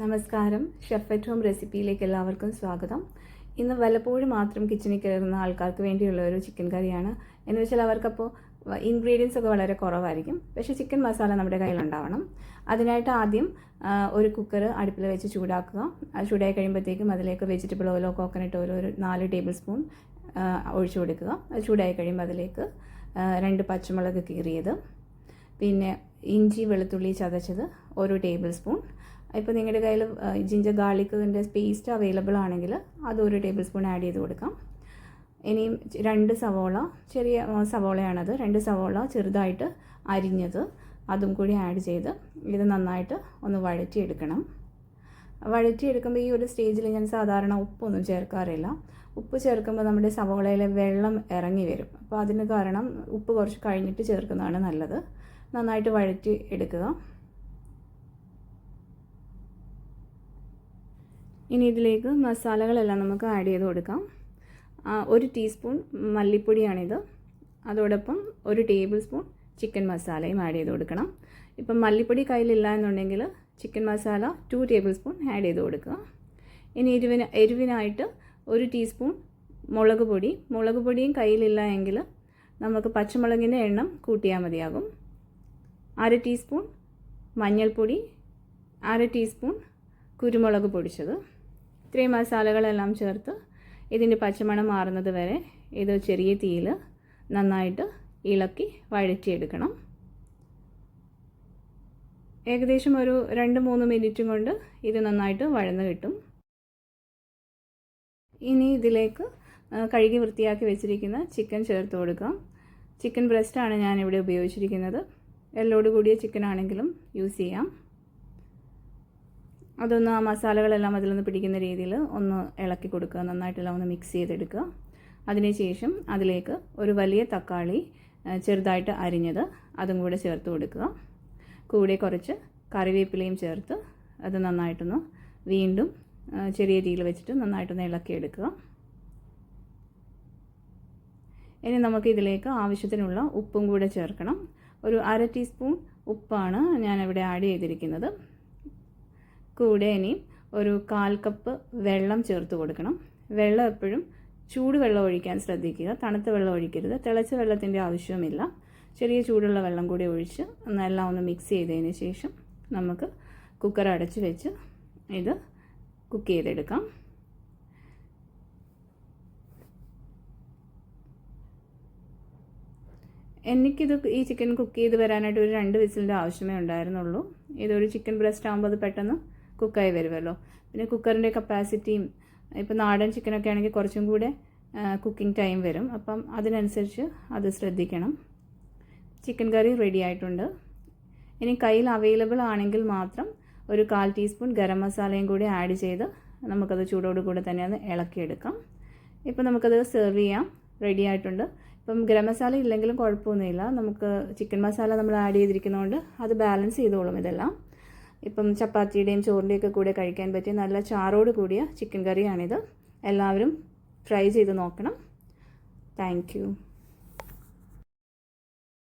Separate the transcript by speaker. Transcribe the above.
Speaker 1: നമസ്കാരം. Chef at home റെസിപ്പിയിലേക്ക് എല്ലാവർക്കും സ്വാഗതം. ഇന്ന് വല്ലപ്പോഴും മാത്രം കിച്ചണിൽ കയറുന്ന ആൾക്കാർക്ക് വേണ്ടിയുള്ള ഒരു ചിക്കൻ കറിയാണ്. എന്ന് വെച്ചാൽ അവർക്കപ്പോൾ ഇൻഗ്രീഡിയൻസ് ഒക്കെ വളരെ കുറവായിരിക്കും, പക്ഷേ ചിക്കൻ മസാല നമ്മുടെ കയ്യിലുണ്ടാവണം. അതിനായിട്ട് ആദ്യം ഒരു കുക്കർ അടുപ്പിൽ വെച്ച് ചൂടാക്കുക. ചൂടായി കഴിയുമ്പോഴത്തേക്കും അതിലേക്ക് വെജിറ്റബിൾ ഓയിലോ കോക്കനട്ട് ഓയിലോ ഒരു 4 ടേബിൾ സ്പൂൺ ഒഴിച്ചു കൊടുക്കുക. അത് ചൂടായി കഴിയുമ്പോൾ അതിലേക്ക് 2 പച്ചമുളക് കീറിയത്, പിന്നെ ഇഞ്ചി വെളുത്തുള്ളി ചതച്ചത് 1 ടേബിൾ സ്പൂൺ. ഇപ്പോൾ നിങ്ങളുടെ കയ്യിൽ ജിഞ്ചർ ഗാർലിക്കിൻ്റെ പേസ്റ്റ് അവൈലബിൾ ആണെങ്കിൽ അത് 1 ടേബിൾ സ്പൂൺ ആഡ് ചെയ്ത് കൊടുക്കാം. ഇനിയും 2 സവോള, ചെറിയ സവോളയാണത്, 2 സവോള ചെറുതായിട്ട് അരിഞ്ഞത് അതും കൂടി ആഡ് ചെയ്ത് ഇത് നന്നായിട്ട് ഒന്ന് വഴറ്റിയെടുക്കണം. വഴറ്റിയെടുക്കുമ്പോൾ ഈ ഒരു സ്റ്റേജിൽ ഞാൻ സാധാരണ ഉപ്പൊന്നും ചേർക്കാറില്ല. ഉപ്പ് ചേർക്കുമ്പോൾ നമ്മുടെ സവോളയിലെ വെള്ളം ഇറങ്ങി വരും. അപ്പോൾ അതിന് കാരണം ഉപ്പ് കുറച്ച് കഴിഞ്ഞിട്ട് ചേർക്കുന്നതാണ് നല്ലത്. നന്നായിട്ട് വഴറ്റി എടുക്കുക. ഇനി ഇതിലേക്ക് മസാലകളെല്ലാം നമുക്ക് ആഡ് ചെയ്ത് കൊടുക്കാം. 1 ടീസ്പൂൺ മല്ലിപ്പൊടിയാണിത്. അതോടൊപ്പം 1 ടേബിൾ സ്പൂൺ ചിക്കൻ മസാലയും ആഡ് ചെയ്ത് കൊടുക്കണം. ഇപ്പം മല്ലിപ്പൊടി കയ്യിലില്ല എന്നുണ്ടെങ്കിൽ chicken masala 2 table spoon add ചെയ്ത് കൊടുക്കുക. ഇനി എരിവിനായിട്ട് 1 ടീസ്പൂൺ മുളക് പൊടിയും കയ്യിലില്ല എങ്കിൽ നമുക്ക് പച്ചമുളകിൻ്റെ എണ്ണം കൂട്ടിയാൽ മതിയാകും. 1/2 ടീസ്പൂൺ മഞ്ഞൾപ്പൊടി, 1/2 ടീസ്പൂൺ കുരുമുളക് പൊടിച്ചത്. ഇത്രയും മസാലകളെല്ലാം ചേർത്ത് ഇതിൻ്റെ പച്ചമണം മാറുന്നത് വരെ ഇത് ചെറിയ തീയിൽ നന്നായിട്ട് ഇളക്കി വഴറ്റിയെടുക്കണം. ഏകദേശം ഒരു 2-3 മിനിറ്റും കൊണ്ട് ഇത് നന്നായിട്ട് വഴന്ന് കിട്ടും. ഇനി ഇതിലേക്ക് കഴുകി വൃത്തിയാക്കി വെച്ചിരിക്കുന്ന ചിക്കൻ ചേർത്ത് കൊടുക്കാം. ചിക്കൻ ബ്രസ്റ്റാണ് ഞാനിവിടെ ഉപയോഗിച്ചിരിക്കുന്നത്. എല്ലോട് കൂടിയ ചിക്കൻ ആണെങ്കിലും യൂസ് ചെയ്യാം. അതൊന്ന് ആ മസാലകളെല്ലാം അതിലൊന്ന് പിടിക്കുന്ന രീതിയിൽ ഒന്ന് ഇളക്കി കൊടുക്കുക. നന്നായിട്ടെല്ലാം ഒന്ന് മിക്സ് ചെയ്തെടുക്കുക. അതിനുശേഷം അതിലേക്ക് ഒരു വലിയ തക്കാളി ചെറുതായിട്ട് അരിഞ്ഞത് അതും കൂടെ ചേർത്ത് കൊടുക്കുക. കൂടെ കുറച്ച് കറിവേപ്പിലയും ചേർത്ത് അത് നന്നായിട്ടൊന്ന് വീണ്ടും ചെറിയ തീയിൽ വെച്ചിട്ട് നന്നായിട്ടൊന്ന് ഇളക്കിയെടുക്കുക. ഇനി നമുക്ക് ഇതിലേക്ക് ആവശ്യത്തിനുള്ള ഉപ്പും കൂടെ ചേർക്കണം. ഒരു 1/2 ടീസ്പൂൺ ഉപ്പാണ് ഞാനിവിടെ ആഡ് ചെയ്തിരിക്കുന്നത്. കൂടെ ഇനി ഒരു 1/4 കപ്പ് വെള്ളം ചേർത്ത് കൊടുക്കണം. വെള്ളം എപ്പോഴും ചൂടുവെള്ളം ഒഴിക്കാൻ ശ്രദ്ധിക്കുക, തണുത്ത വെള്ളം ഒഴിക്കരുത്. തിളച്ച വെള്ളത്തിൻ്റെ ആവശ്യവുമില്ല. ചെറിയ ചൂടുള്ള വെള്ളം കൂടി ഒഴിച്ച് എല്ലാം ഒന്ന് മിക്സ് ചെയ്തതിന് ശേഷം നമുക്ക് കുക്കർ അടച്ച് വെച്ച് ഇത് കുക്ക് ചെയ്തെടുക്കാം. ഈ ചിക്കൻ കുക്ക് ചെയ്ത് വരാനായിട്ട് ഒരു 2 വിസിലിൻ്റെ ആവശ്യമേ ഉണ്ടായിരുന്നുള്ളൂ. ഇതൊരു ചിക്കൻ ബ്രസ്റ്റ് ആകുമ്പോൾ അത് പെട്ടെന്ന് കുക്കായി വരുമല്ലോ. പിന്നെ കുക്കറിൻ്റെ കപ്പാസിറ്റിയും, ഇപ്പോൾ നാടൻ ചിക്കനൊക്കെ ആണെങ്കിൽ കുറച്ചും കൂടെ കുക്കിംഗ് ടൈം വരും. അപ്പം അതിനനുസരിച്ച് അത് ശ്രദ്ധിക്കണം. ചിക്കൻ കറി റെഡി ആയിട്ടുണ്ട്. ഇനി കയ്യിൽ അവൈലബിൾ ആണെങ്കിൽ മാത്രം ഒരു 1/4 ടീസ്പൂൺ ഗരം മസാലയും കൂടി ആഡ് ചെയ്ത് നമുക്കത് ചൂടോടുകൂടെ തന്നെ അത് ഇളക്കിയെടുക്കാം. ഇപ്പം നമുക്കത് സെർവ് ചെയ്യാം. റെഡി ആയിട്ടുണ്ട്. ഇപ്പം ഗരം മസാല ഇല്ലെങ്കിലും കുഴപ്പമൊന്നുമില്ല. നമുക്ക് ചിക്കൻ മസാല നമ്മൾ ആഡ് ചെയ്തിരിക്കുന്നതുകൊണ്ട് അത് ബാലൻസ് ചെയ്തോളും ഇതെല്ലാം. ഇപ്പം ചപ്പാത്തിയുടെയും ചോറിൻ്റെയൊക്കെ കൂടെ കഴിക്കാൻ പറ്റിയ നല്ല ചാറോട് കൂടിയ ചിക്കൻ കറിയാണിത്. എല്ലാവരും ട്രൈ ചെയ്ത് നോക്കണം. Thank you.